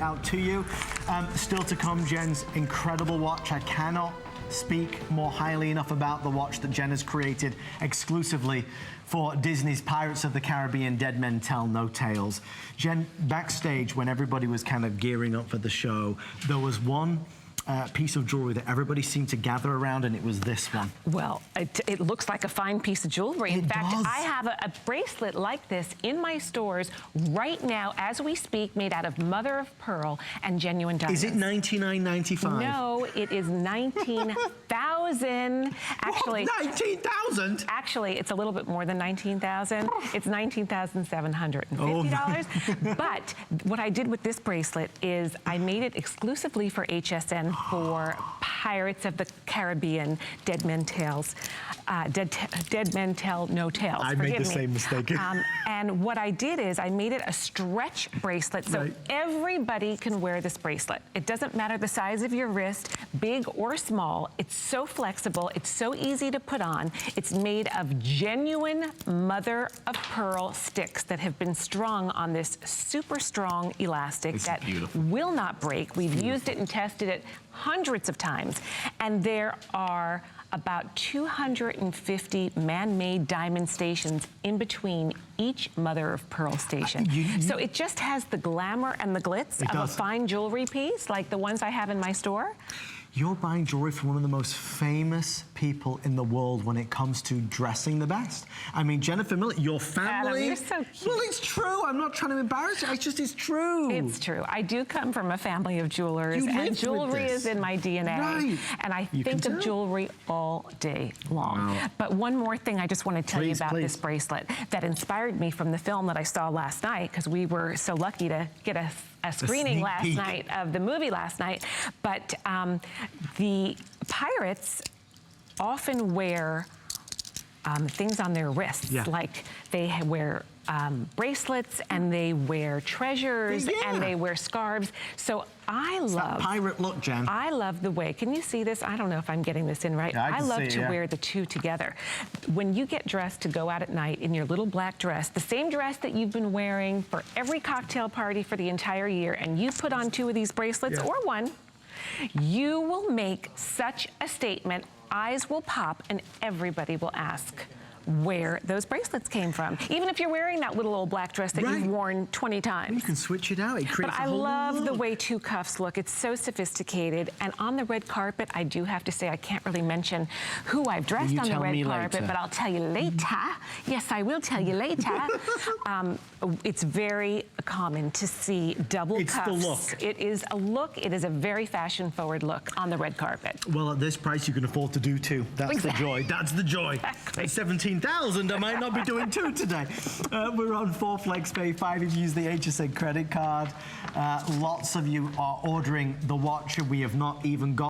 Out to you. Still to come, Jen's incredible watch. I cannot speak more highly enough about the watch that Jen has created exclusively for Disney's Pirates of the Caribbean Dead Men Tell No Tales. Jen, backstage when everybody was kind of gearing up for the show, there was one piece of jewelry that everybody seemed to gather around, and it was this one. Well, it looks like a fine piece of jewelry. In fact, does. I have a bracelet like this in my stores right now as we speak, made out of mother of pearl and genuine diamonds. Is it $99.95? No, it is $19,000. Actually, $19,000? Actually, it's a little bit more than $19,000. It's $19,750. But what I did with this bracelet is I made it exclusively for HSN for Pirates of the Caribbean Dead Men Tales. Dead Men Tell No Tales. I made the same mistake. And what I did is I made it a stretch bracelet so everybody can wear this bracelet. It doesn't matter the size of your wrist, big or small. It's so flexible. It's so easy to put on. It's made of genuine mother of pearl sticks that have been strung on this super strong elastic that will not break. We've used it and tested it hundreds of times, and there are about 250 man-made diamond stations in between each mother of pearl station. So it just has the glamour and the glitz of a fine jewelry piece like the ones I have in my store. You're buying jewelry from one of the most famous people in the world when it comes to dressing the best. I mean, Jennifer Miller, your family. Adam, you're so cute. Well, it's true. I'm not trying to embarrass you. It's true. It's true. I do come from a family of jewelers, and jewelry is in my DNA. Right. And I think of jewelry all day long. Wow. But one more thing I just want to tell you about this bracelet that inspired me from the film that I saw last night, because we were so lucky to get a screening last night of the movie last night. But the pirates often wear things on their wrists, like they wear bracelets, and they wear treasures, and they wear scarves. So I love that pirate look, Jen. I love the way. Can you see this? I don't know if I'm getting this in right. I love to wear the two together. When you get dressed to go out at night in your little black dress, the same dress that you've been wearing for every cocktail party for the entire year, and you put on two of these bracelets or one, you will make such a statement. Eyes will pop, and everybody will ask where those bracelets came from. Even if you're wearing that little old black dress that you've worn 20 times. You can switch it out. It creates a whole love the way two cuffs look. It's so sophisticated. And on the red carpet, I do have to say, I can't really mention who I've dressed on the red carpet, but I'll tell you later. Yes, I will tell you later. It's very common to see double cuffs. It's the look. It is a look. It is a very fashion-forward look on the red carpet. Well, at this price, you can afford to do two. That's the joy. That's the joy. Exactly. 17,000, I might not be doing two today. We're on 4 FlexPay 5 if you use the HSN credit card. Lots of you are ordering the watch. We have not even got